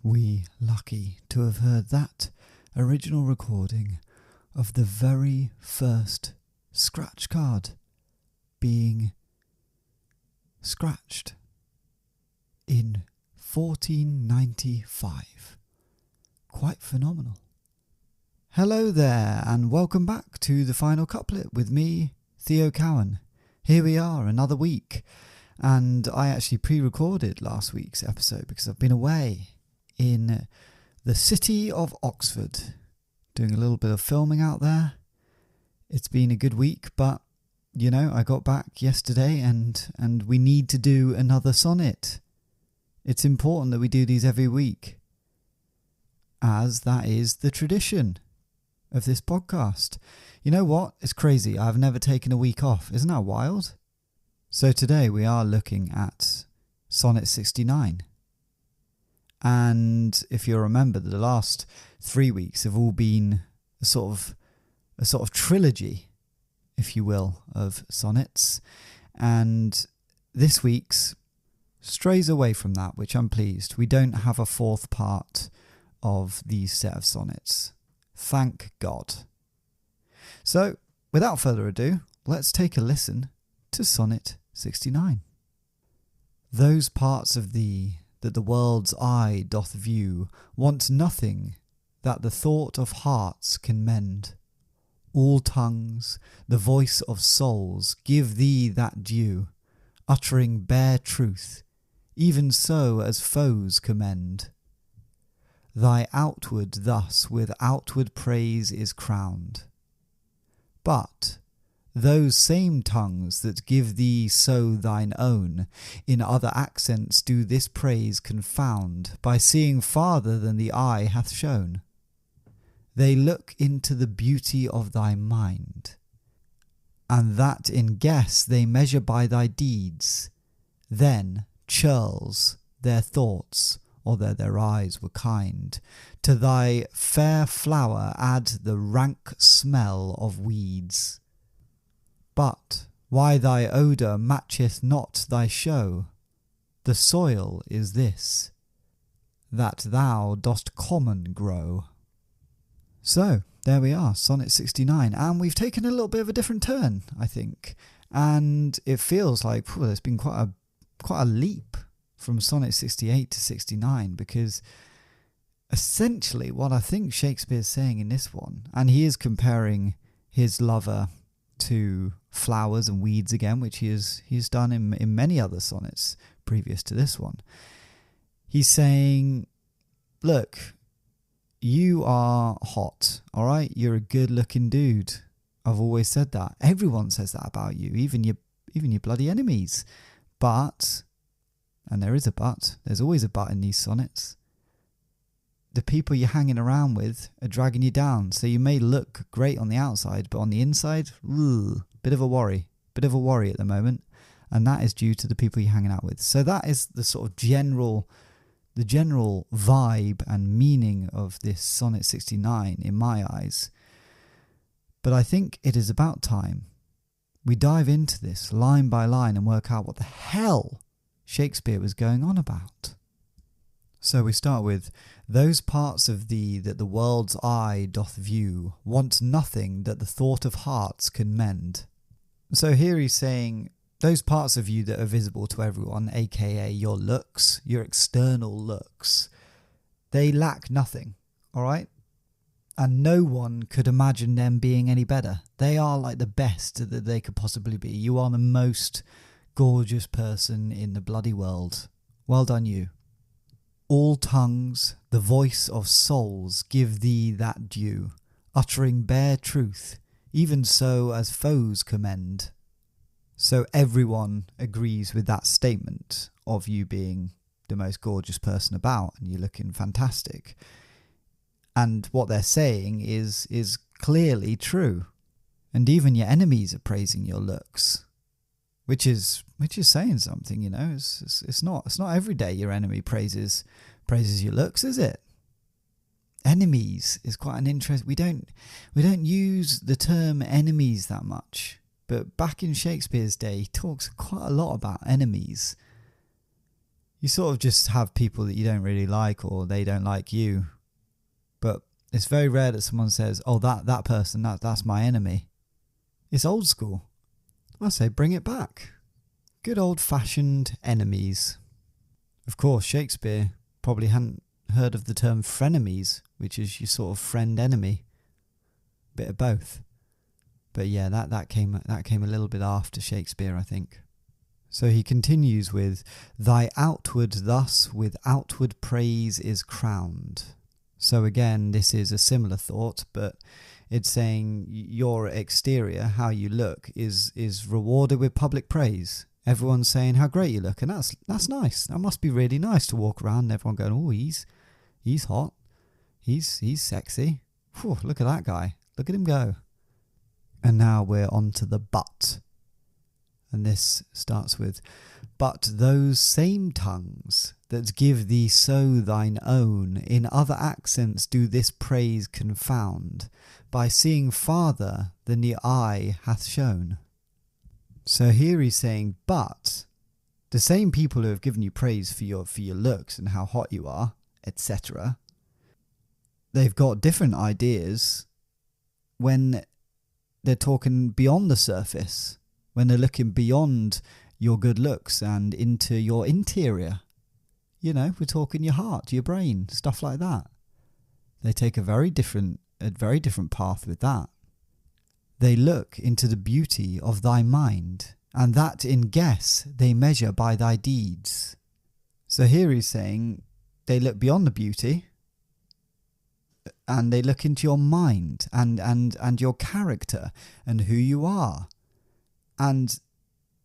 we lucky to have heard that original recording of the very first scratch card being scratched in 1495. Quite phenomenal. Hello there, and welcome back to the final couplet with me, Theo Cowan. Here we are, another week, and I actually pre-recorded last week's episode because I've been away in the city of Oxford, doing a little bit of filming out there. It's been a good week, but you know, I got back yesterday and we need to do another sonnet. It's important that we do these every week, as that is the tradition of this podcast. You know what? It's crazy. I've never taken a week off. Isn't that wild? So today we are looking at Sonnet 69. And if you remember, the last 3 weeks have all been a sort of trilogy, if you will, of sonnets. And this week's strays away from that, which I'm pleased. We don't have a fourth part of these set of sonnets. Thank God. So, without further ado, let's take a listen to Sonnet 69. Those parts of thee that the world's eye doth view want nothing that the thought of hearts can mend. All tongues, the voice of souls, give thee that due, uttering bare truth, even so as foes commend. Thy outward thus with outward praise is crowned. But those same tongues that give thee so thine own, in other accents do this praise confound, by seeing farther than the eye hath shown. They look into the beauty of thy mind, and that in guess they measure by thy deeds. Then churls their thoughts, although their eyes were kind, to thy fair flower add the rank smell of weeds. But why thy odour matcheth not thy show? The soil is this, that thou dost common grow. So, there we are, Sonnet 69, and we've taken a little bit of a different turn, I think, and it feels like there's been quite a leap from Sonnet 68 to 69, because essentially what I think Shakespeare's saying in this one, and he is comparing his lover to flowers and weeds again, which he's done in many other sonnets previous to this one. He's saying, look, you are hot, all right? You're a good-looking dude. I've always said that. Everyone says that about you, even your bloody enemies. But, and there is a but, there's always a but in these sonnets, the people you're hanging around with are dragging you down. So you may look great on the outside, but on the inside, bit of a worry at the moment. And that is due to the people you're hanging out with. So that is the sort of general vibe and meaning of this Sonnet 69 in my eyes. But I think it is about time we dive into this line by line and work out what the hell Shakespeare was going on about. So we start with, those parts of thee that the world's eye doth view want nothing that the thought of hearts can mend. So here he's saying, those parts of you that are visible to everyone, aka your looks, your external looks, they lack nothing, alright? And no one could imagine them being any better. They are like the best that they could possibly be. You are the most gorgeous person in the bloody world. Well done you. All tongues, the voice of souls, give thee that due, uttering bare truth, even so as foes commend. So everyone agrees with that statement of you being the most gorgeous person about and you're looking fantastic. And what they're saying is clearly true. And even your enemies are praising your looks, which is saying something, you know. It's not every day your enemy praises your looks, is it? Enemies is quite an interest. We don't use the term enemies that much, but back in Shakespeare's day, he talks quite a lot about enemies. you sort of just have people that you don't really like or they don't like you. But it's very rare that someone says, oh, that person, that's my enemy. It's old school. I say bring it back. Good old-fashioned enemies. Of course, Shakespeare probably hadn't heard of the term frenemies, which is your sort of friend-enemy. Bit of both. But yeah, that came a little bit after Shakespeare, I think. So he continues with, thy outward thus with outward praise is crowned. So again, this is a similar thought, but it's saying your exterior, how you look, is rewarded with public praise. Everyone's saying how great you look, and that's nice. That must be really nice to walk around and everyone going, oh, he's hot. He's sexy. Whew, look at that guy. Look at him go. And now we're on to the but. And this starts with, but those same tongues that give thee so thine own, in other accents do this praise confound, by seeing farther than the eye hath shown. So here he's saying, but the same people who have given you praise for your looks and how hot you are, etc., they've got different ideas when they're talking beyond the surface, when they're looking beyond your good looks and into your interior. You know, we're talking your heart, your brain, stuff like that. They take a very different path with that. They look into the beauty of thy mind, and that in guess they measure by thy deeds. So here he's saying they look beyond the beauty, and they look into your mind and your character and who you are. And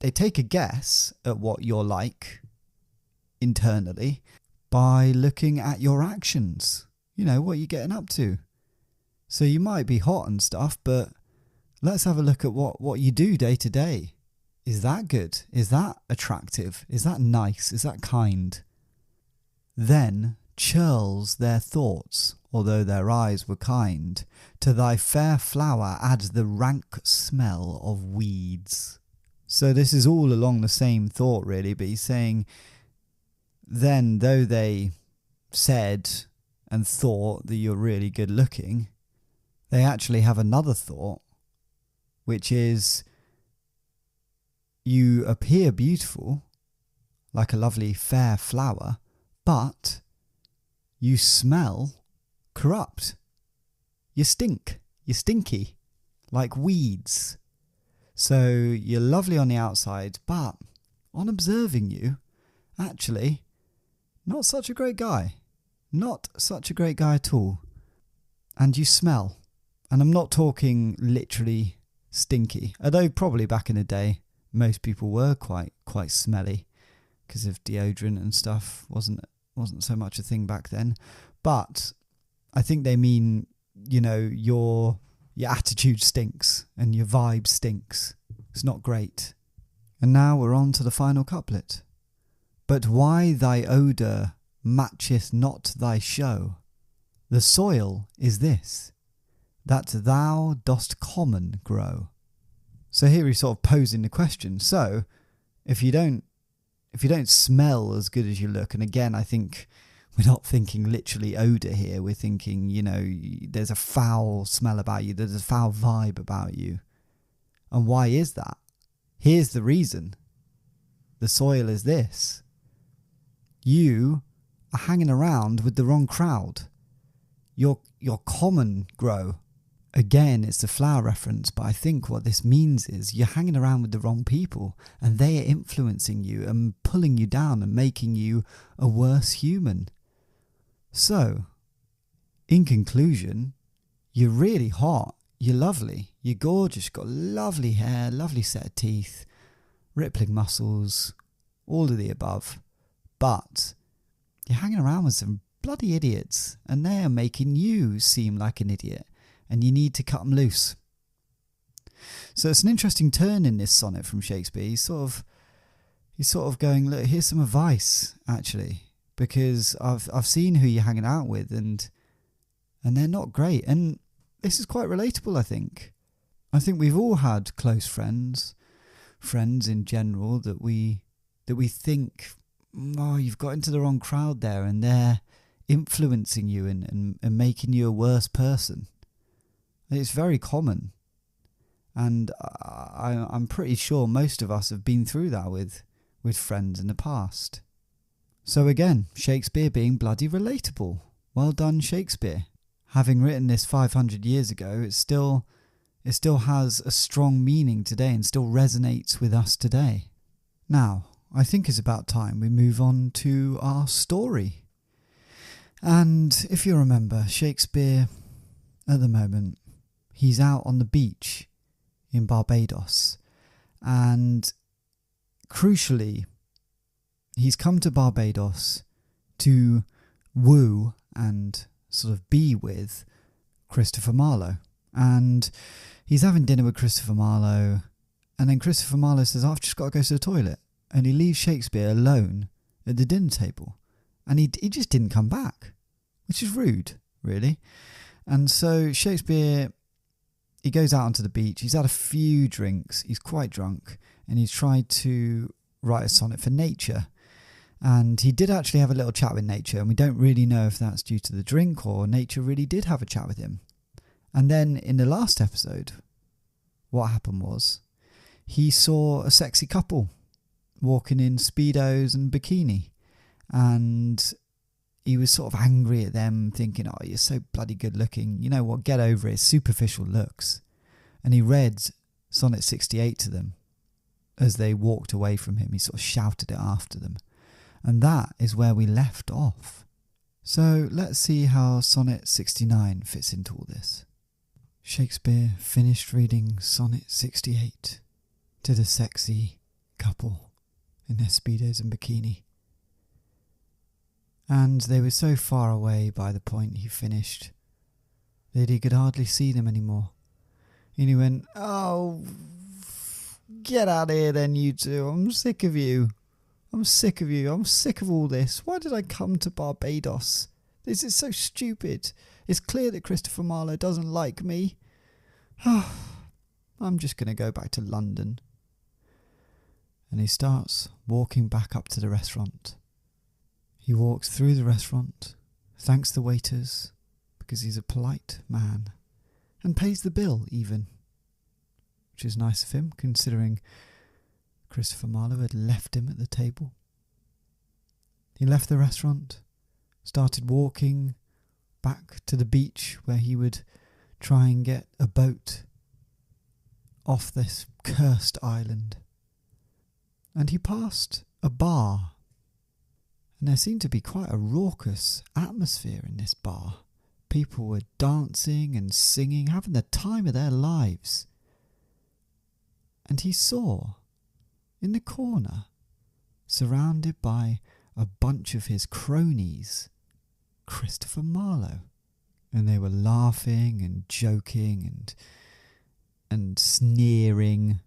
they take a guess at what you're like internally by looking at your actions. You know, what you're getting up to. So you might be hot and stuff, but let's have a look at what you do day to day. Is that good? Is that attractive? Is that nice? Is that kind? Then churls their thoughts, although their eyes were kind, to thy fair flower adds the rank smell of weeds. So this is all along the same thought really, but he's saying, then though they said and thought that you're really good looking, they actually have another thought, which is you appear beautiful, like a lovely fair flower, but you smell corrupt. You stink. You're stinky, like weeds. So you're lovely on the outside, but on observing you, actually, not such a great guy. Not such a great guy at all. And you smell. And I'm not talking literally stinky, although probably back in the day, most people were quite smelly because of deodorant and stuff. Wasn't so much a thing back then. But I think they mean, you know, your attitude stinks and your vibe stinks. It's not great. And now we're on to the final couplet. But why thy odour matcheth not thy show? The soil is this, that thou dost common grow. So here he's sort of posing the question. So if you don't smell as good as you look, and again, I think we're not thinking literally odour here. We're thinking, you know, there's a foul smell about you. There's a foul vibe about you. And why is that? Here's the reason. The soil is this. You are hanging around with the wrong crowd. Your common grow. Again, it's the flower reference, but I think what this means is you're hanging around with the wrong people and they are influencing you and pulling you down and making you a worse human. So, in conclusion, you're really hot, you're lovely, you're gorgeous, you've got lovely hair, lovely set of teeth, rippling muscles, all of the above, but you're hanging around with some bloody idiots and they are making you seem like an idiot and you need to cut them loose. So it's an interesting turn in this sonnet from Shakespeare. He's sort of going, look, here's some advice actually, because I've seen who you're hanging out with and they're not great. And this is quite relatable, I think. I think we've all had close friends in general that we think oh, you've got into the wrong crowd there and they're influencing you and making you a worse person. It's very common. And I'm pretty sure most of us have been through that with friends in the past. So again, Shakespeare being bloody relatable. Well done, Shakespeare. Having written this 500 years ago, it still has a strong meaning today and still resonates with us today. Now, I think it's about time we move on to our story. And if you remember, Shakespeare, at the moment, he's out on the beach in Barbados. And crucially, he's come to Barbados to woo and sort of be with Christopher Marlowe. And he's having dinner with Christopher Marlowe, and then Christopher Marlowe says, I've just got to go to the toilet. And he leaves Shakespeare alone at the dinner table. And he just didn't come back, which is rude, really. And so Shakespeare, he goes out onto the beach, he's had a few drinks, he's quite drunk, and he's tried to write a sonnet for nature. And he did actually have a little chat with nature, and we don't really know if that's due to the drink or nature really did have a chat with him. And then in the last episode, what happened was he saw a sexy couple walking in Speedos and bikini. And he was sort of angry at them, thinking, oh, you're so bloody good looking. You know what, get over it, superficial looks. And he read Sonnet 68 to them as they walked away from him. He sort of shouted it after them. And that is where we left off. So let's see how Sonnet 69 fits into all this. Shakespeare finished reading Sonnet 68 to the sexy couple in their Speedos and bikini. And they were so far away by the point he finished that he could hardly see them anymore. And he went, oh, get out of here then, you two. I'm sick of you. I'm sick of you. I'm sick of all this. Why did I come to Barbados? This is so stupid. It's clear that Christopher Marlowe doesn't like me. I'm just going to go back to London. And he starts walking back up to the restaurant. He walks through the restaurant, thanks the waiters, because he's a polite man, and pays the bill even, which is nice of him, considering Christopher Marlowe had left him at the table. He left the restaurant, started walking back to the beach where he would try and get a boat off this cursed island. And he passed a bar, and there seemed to be quite a raucous atmosphere in this bar. People were dancing and singing, having the time of their lives. And he saw, in the corner, surrounded by a bunch of his cronies, Christopher Marlowe. And they were laughing and joking and sneering.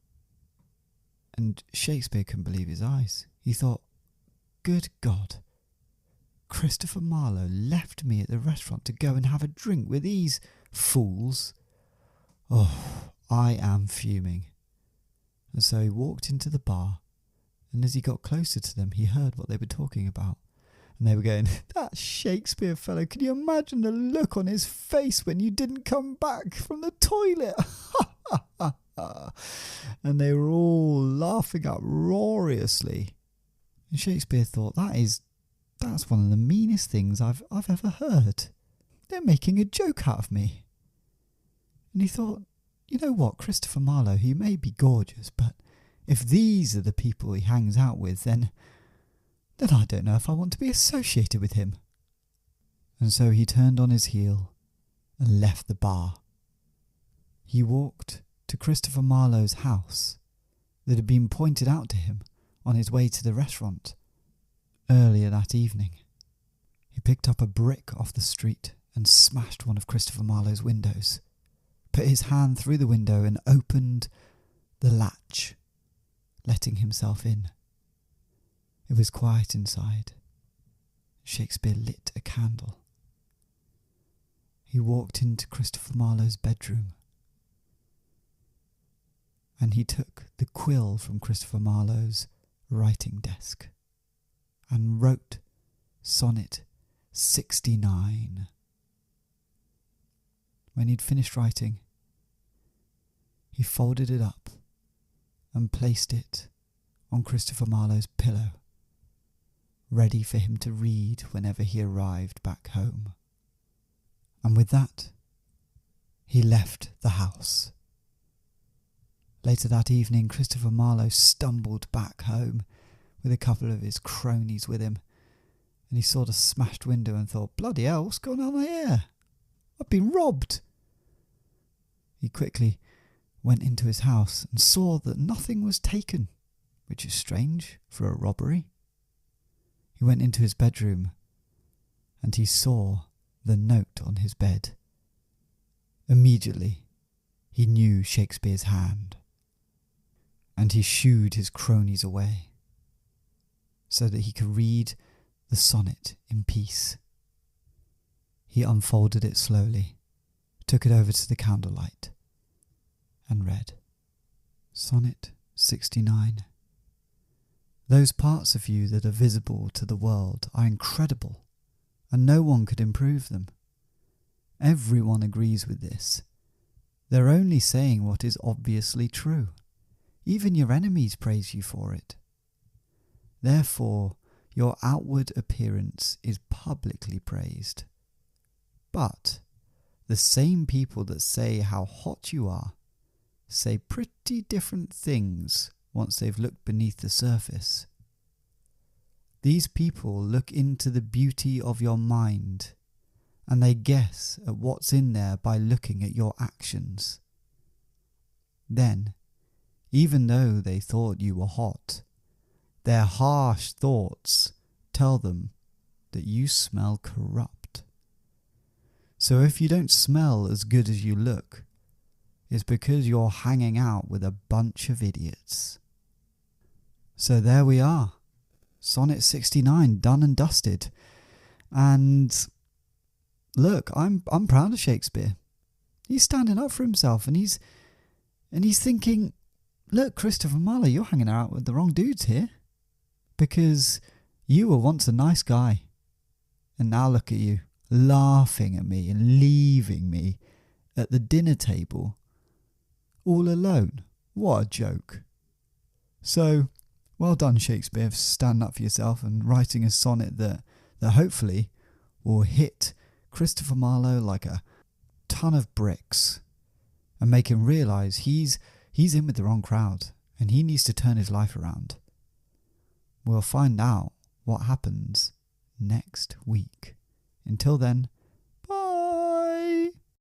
And Shakespeare couldn't believe his eyes. He thought, good God, Christopher Marlowe left me at the restaurant to go and have a drink with these fools. Oh, I am fuming. And so he walked into the bar, and as he got closer to them, he heard what they were talking about. And they were going, that Shakespeare fellow, can you imagine the look on his face when you didn't come back from the toilet? And they were all laughing uproariously. And Shakespeare thought, that's one of the meanest things I've ever heard. They're making a joke out of me. And he thought, you know what, Christopher Marlowe, he may be gorgeous, but if these are the people he hangs out with, then I don't know if I want to be associated with him. And so he turned on his heel and left the bar. He walked to Christopher Marlowe's house that had been pointed out to him on his way to the restaurant earlier that evening. He picked up a brick off the street and smashed one of Christopher Marlowe's windows, put his hand through the window and opened the latch, letting himself in. It was quiet inside. Shakespeare lit a candle. He walked into Christopher Marlowe's bedroom, and he took the quill from Christopher Marlowe's writing desk and wrote Sonnet 69. When he'd finished writing, he folded it up and placed it on Christopher Marlowe's pillow, ready for him to read whenever he arrived back home. And with that, he left the house. Later that evening, Christopher Marlowe stumbled back home with a couple of his cronies with him, and he saw the smashed window and thought, bloody hell, what's going on here? I've been robbed. He quickly went into his house and saw that nothing was taken, which is strange for a robbery. He went into his bedroom and he saw the note on his bed. Immediately, he knew Shakespeare's hand, and he shooed his cronies away so that he could read the sonnet in peace. He unfolded it slowly, took it over to the candlelight, and read Sonnet 69. Those parts of you that are visible to the world are incredible, and no one could improve them. Everyone agrees with this. They're only saying what is obviously true. Even your enemies praise you for it. Therefore, your outward appearance is publicly praised. But the same people that say how hot you are say pretty different things once they've looked beneath the surface. These people look into the beauty of your mind, and they guess at what's in there by looking at your actions. Then, even though they thought you were hot, their harsh thoughts tell them that you smell corrupt. So if you don't smell as good as you look, it's because you're hanging out with a bunch of idiots. So there we are. Sonnet 69 done and dusted. And look, I'm proud of Shakespeare. He's standing up for himself, and he's thinking, look, Christopher Marlowe, you're hanging out with the wrong dudes here. Because you were once a nice guy. And now look at you, laughing at me and leaving me at the dinner table all alone. What a joke. So, well done, Shakespeare, for standing up for yourself and writing a sonnet that hopefully will hit Christopher Marlowe like a ton of bricks and make him realise he's in with the wrong crowd and he needs to turn his life around. We'll find out what happens next week. Until then,